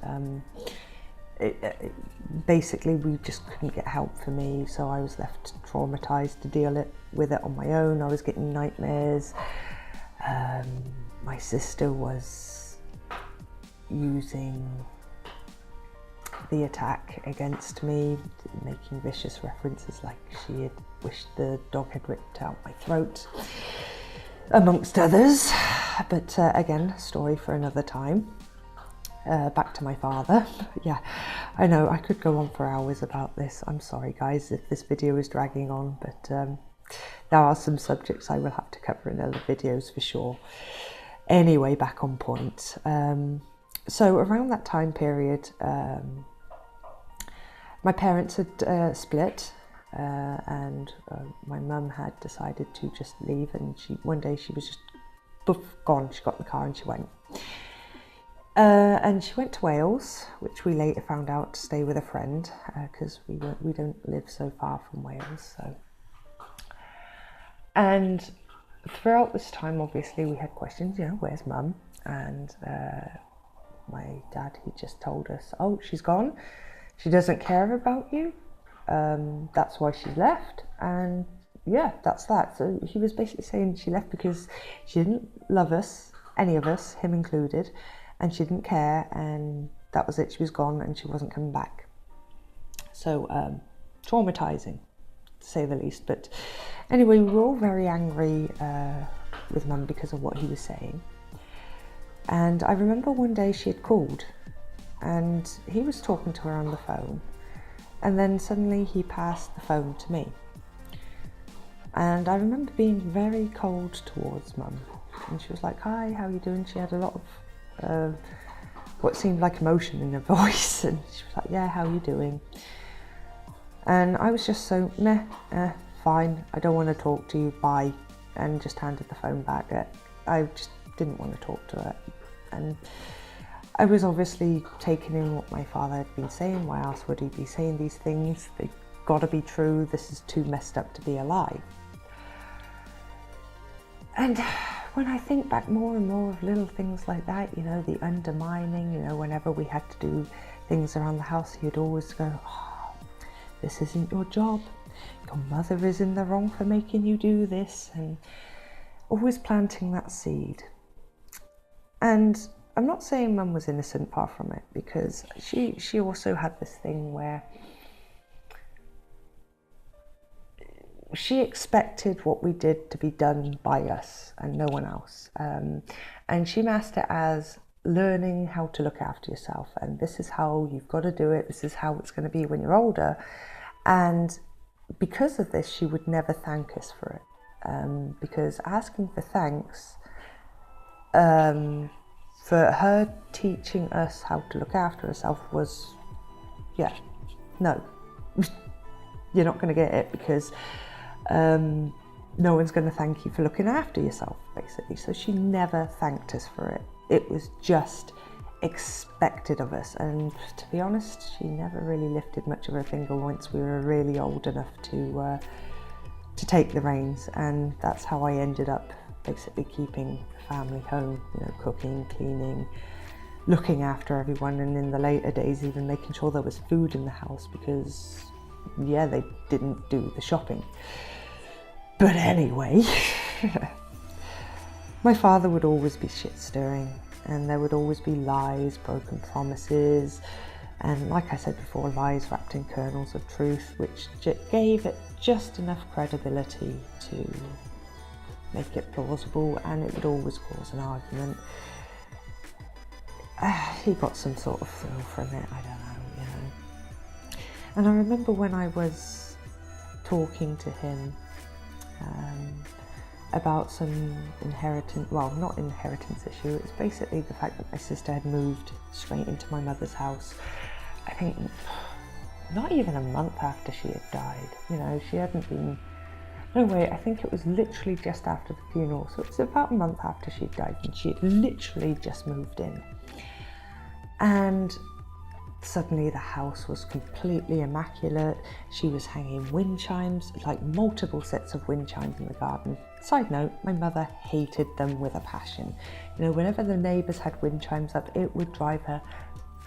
Basically we just couldn't get help for me, so I was left traumatised to deal with it on my own. I was getting nightmares. My sister was using the attack against me, making vicious references like she had wished the dog had ripped out my throat, amongst others. But again, story for another time. Back to my father. Yeah, I know I could go on for hours about this. I'm sorry guys if this video is dragging on, but there are some subjects I will have to cover in other videos for sure. Anyway, back on point. So around that time period, my parents had split, and my mum had decided to just leave, and one day she was just poof, gone. She got in the car and she went. And she went to Wales, which we later found out to stay with a friend, because we don't live so far from Wales. So, and throughout this time, obviously, we had questions. You know, where's Mum? And my dad, he just told us, "Oh, she's gone. She doesn't care about you. That's why she left." And yeah, that's that. So he was basically saying she left because she didn't love us, any of us, him included, and she didn't care, and that was it. She was gone and she wasn't coming back. So traumatizing, to say the least. But anyway, we were all very angry with Mum because of what he was saying. And I remember one day she had called and he was talking to her on the phone, and then suddenly he passed the phone to me. And I remember being very cold towards Mum, and she was like, "Hi, how are you doing?" She had a lot of what seemed like emotion in her voice, and she was like, yeah, how are you doing? And I was just so, meh, fine, I don't want to talk to you, bye, and just handed the phone back. I just didn't want to talk to her. And I was obviously taking in what my father had been saying. Why else would he be saying these things? They've got to be true. This is too messed up to be a lie. And when I think back more and more of little things like that, you know, the undermining, you know, whenever we had to do things around the house, he'd always go, oh, this isn't your job. Your mother is in the wrong for making you do this, and always planting that seed. And I'm not saying Mum was innocent, far from it, because she also had this thing where she expected what we did to be done by us and no one else. And she masked it as learning how to look after yourself, and this is how you've got to do it, this is how it's going to be when you're older. And because of this, she would never thank us for it, because asking for thanks, for her teaching us how to look after herself was, yeah, no, you're not going to get it, because no one's going to thank you for looking after yourself, basically. So she never thanked us for it. It was just expected of us. And to be honest, she never really lifted much of her finger once we were really old enough to take the reins. And that's how I ended up basically keeping the family home, you know, cooking, cleaning, looking after everyone, and in the later days even making sure there was food in the house, because yeah, they didn't do the shopping. But anyway, my father would always be shit stirring, and there would always be lies, broken promises, and like I said before, lies wrapped in kernels of truth, which gave it just enough credibility to make it plausible, and it would always cause an argument. He got some sort of thrill from it, I don't know, you know. And I remember when I was talking to him about some inheritance, well, not inheritance issue, it's basically the fact that my sister had moved straight into my mother's house, I think not even a month after she had died. You know, she hadn't been, no wait, I think it was literally just after the funeral, so it's about a month after she'd died, and she had literally just moved in. And suddenly the house was completely immaculate. She was hanging wind chimes, like multiple sets of wind chimes in the garden. Side note, my mother hated them with a passion. You know, whenever the neighbours had wind chimes up, it would drive her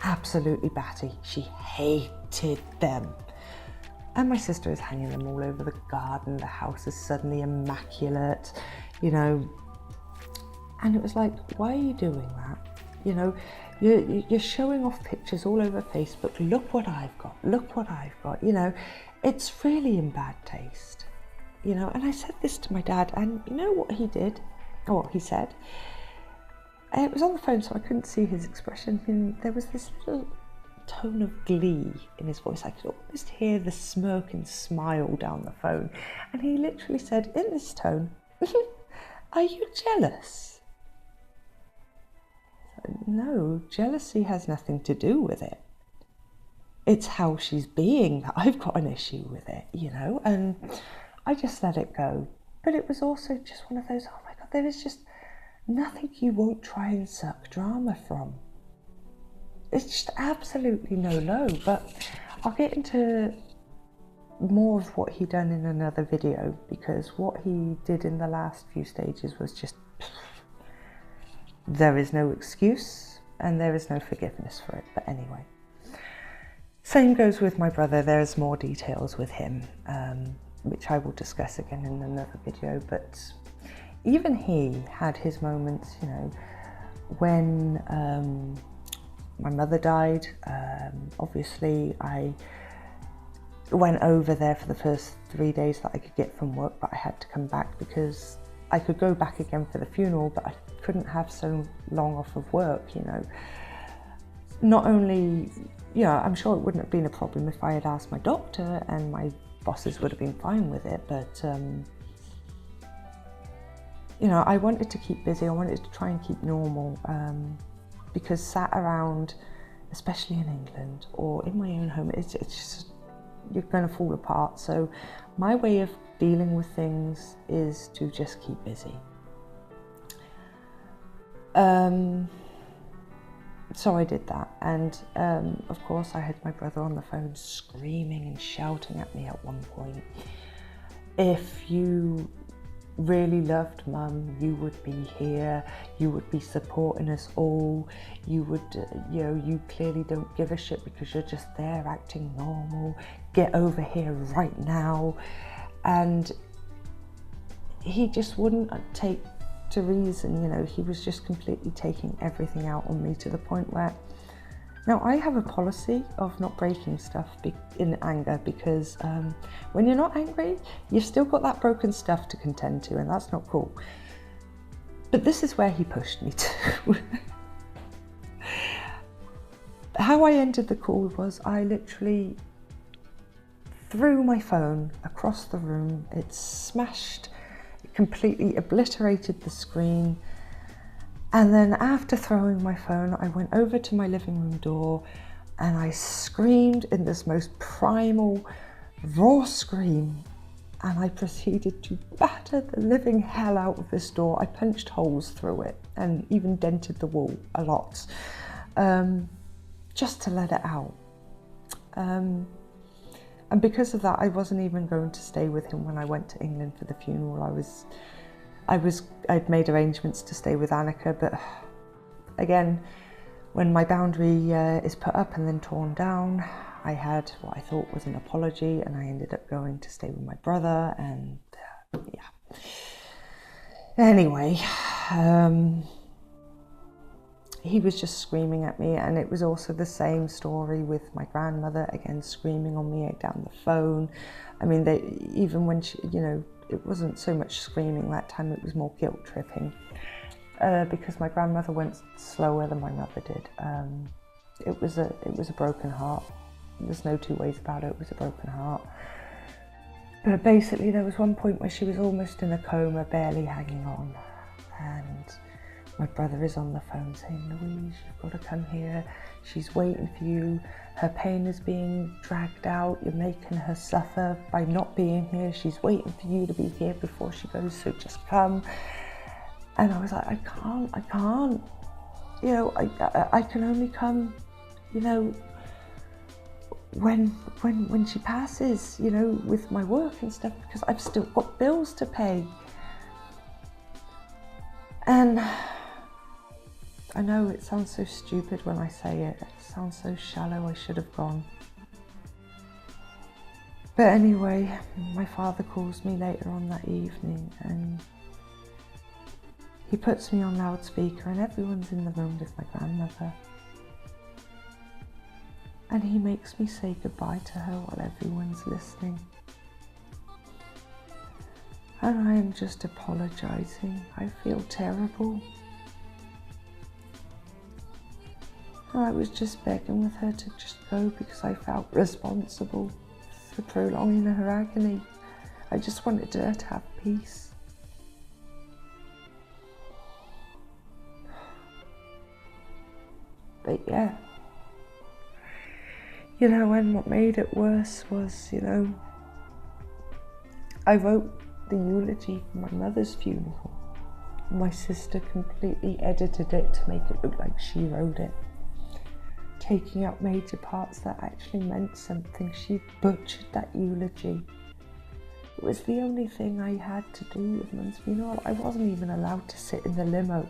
absolutely batty. She hated them. And my sister is hanging them all over the garden. The house is suddenly immaculate, you know. And it was like, why are you doing that? You know, you're showing off pictures all over Facebook. Look what I've got. Look what I've got. You know, it's really in bad taste. You know, and I said this to my dad, and you know what he did, or what he said? It was on the phone, so I couldn't see his expression. And there was this little tone of glee in his voice. I could almost hear the smirk and smile down the phone. And he literally said, in this tone, are you jealous? No, jealousy has nothing to do with it. It's how she's being that I've got an issue with it, you know, and I just let it go. But it was also just one of those, oh my God, there is just nothing you won't try and suck drama from. It's just absolutely no low. But I'll get into more of what he done in another video, because what he did in the last few stages was just, there is no excuse and there is no forgiveness for it. But anyway, same goes with my brother. There's more details with him, which I will discuss again in another video. But even he had his moments, you know, when my mother died. Obviously I went over there for the first 3 days that I could get from work, but I had to come back because I could go back again for the funeral, but I couldn't have so long off of work, you know. Not only, you know, I'm sure it wouldn't have been a problem if I had asked my doctor, and my bosses would have been fine with it, but you know, I wanted to keep busy. I wanted to try and keep normal, because sat around, especially in England or in my own home, it's just, you're going to fall apart. So my way of dealing with things is to just keep busy. So I did that, and of course I had my brother on the phone screaming and shouting at me at one point. If you really loved Mum, you would be here, you would be supporting us all, you would, you clearly don't give a shit because you're just there acting normal, get over here right now. And he just wouldn't take to reason, he was just completely taking everything out on me, to the point where, now I have a policy of not breaking stuff in anger, because when you're not angry, you've still got that broken stuff to contend to, and that's not cool. But this is where he pushed me to. How I ended the call was I literally threw my phone across the room. It smashed, it completely obliterated the screen. And then after throwing my phone, I went over to my living room door and I screamed in this most primal, raw scream. And I proceeded to batter the living hell out of this door. I punched holes through it and even dented the wall a lot, just to let it out. And because of that, I wasn't even going to stay with him when I went to England for the funeral. I'd made arrangements to stay with Annika, but again, when my boundary is put up and then torn down, I had what I thought was an apology, and I ended up going to stay with my brother, and yeah. Anyway, he was just screaming at me, and it was also the same story with my grandmother, again screaming on me down the phone. I mean, even when she, it wasn't so much screaming that time, it was more guilt tripping, because my grandmother went slower than my mother did. It was a broken heart. There's no two ways about it. It was a broken heart. But basically, there was one point where she was almost in a coma, barely hanging on, and my brother is on the phone saying, "Louise, you've got to come here. She's waiting for you. Her pain is being dragged out. You're making her suffer by not being here. She's waiting for you to be here before she goes, so just come." And I was like, I can't. I can only come, when she passes, with my work and stuff, because I've still got bills to pay. And I know it sounds so stupid when I say it. It sounds so shallow. I should have gone. But anyway, my father calls me later on that evening, and he puts me on loudspeaker, and everyone's in the room with my grandmother. And he makes me say goodbye to her while everyone's listening. And I am just apologising. I feel terrible. And I was just begging with her to just go, because I felt responsible for prolonging her agony. I just wanted her to have peace. But yeah. And what made it worse was, I wrote the eulogy for my mother's funeral. My sister completely edited it to make it look like she wrote it, taking out major parts that actually meant something. She butchered that eulogy. It was the only thing I had to do with Mum's funeral. I wasn't even allowed to sit in the limo.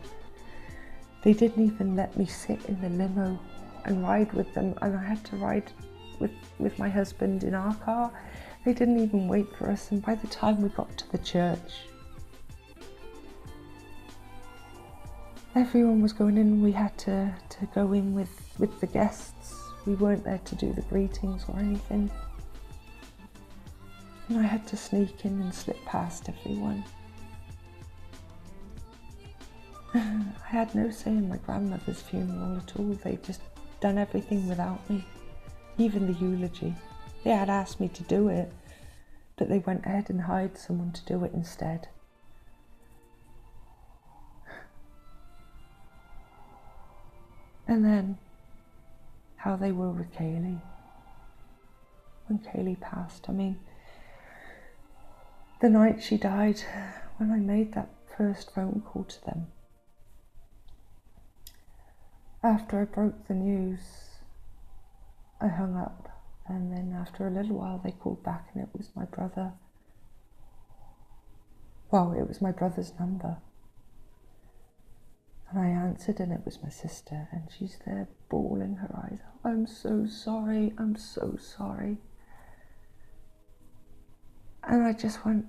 They didn't even let me sit in the limo and ride with them, and I had to ride with my husband in our car. They didn't even wait for us, and by the time we got to the church, everyone was going in. We had to go in with the guests. We weren't there to do the greetings or anything. And I had to sneak in and slip past everyone. I had no say in my grandmother's funeral at all. They'd just done everything without me, even the eulogy. They had asked me to do it, but they went ahead and hired someone to do it instead. And then how they were with Kaylee. When Kaylee passed, I mean, the night she died, when I made that first phone call to them, after I broke the news, I hung up, and then after a little while they called back and it was my brother. Well, it was my brother's number. And I answered and it was my sister, and she's there bawling her eyes out. I'm so sorry, I'm so sorry. And I just went,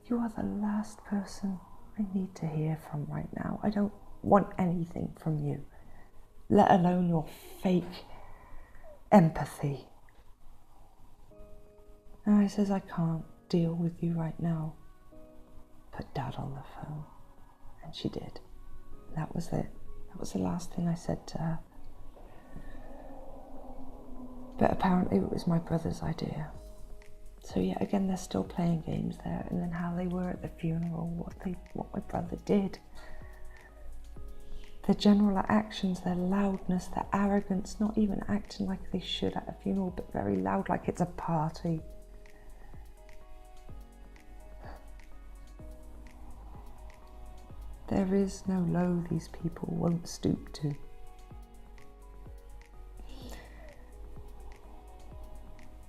you are the last person I need to hear from right now. I don't want anything from you, let alone your fake empathy. And I says, I can't deal with you right now. Put Dad on the phone. And she did. That was it. That was the last thing I said to her. But apparently it was my brother's idea. So yeah, again, they're still playing games there. And then how they were at the funeral, what my brother did. Their general actions, their loudness, their arrogance, not even acting like they should at a funeral, but very loud, like it's a party. There is no low these people won't stoop to.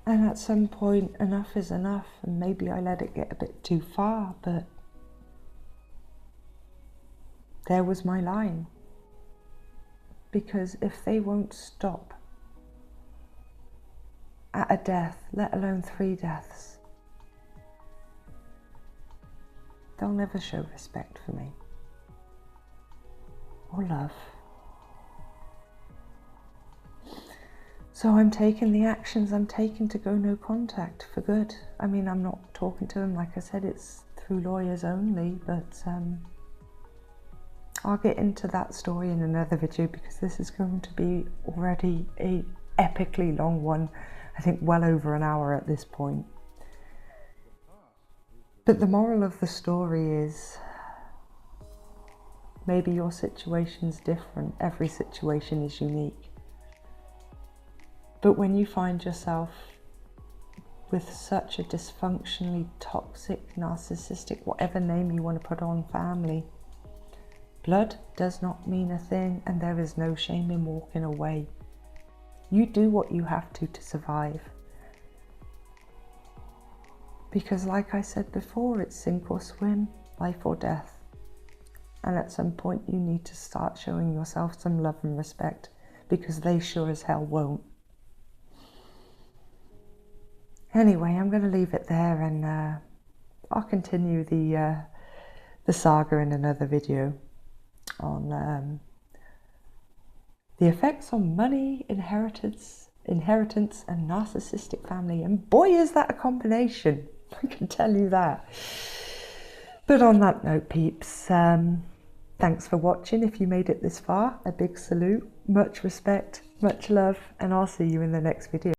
And at some point, enough is enough, and maybe I let it get a bit too far, but there was my line. Because if they won't stop at a death, let alone 3 deaths, they'll never show respect for me. Or love. So I'm taking the actions I'm taking to go no contact for good. I mean, I'm not talking to them, like I said, it's through lawyers only, but I'll get into that story in another video because this is going to be already a epically long one. I think well over an hour at this point. But the moral of the story is, maybe your situation's different. Every situation is unique. But when you find yourself with such a dysfunctionally toxic, narcissistic, whatever name you want to put on family, blood does not mean a thing, and there is no shame in walking away. You do what you have to survive. Because like I said before, it's sink or swim, life or death. And at some point you need to start showing yourself some love and respect, because they sure as hell won't. Anyway, I'm going to leave it there, and I'll continue the saga in another video on the effects on money, inheritance, and narcissistic family. And boy, is that a combination, I can tell you that. But on that note, peeps, thanks for watching. If you made it this far, a big salute, much respect, much love, and I'll see you in the next video.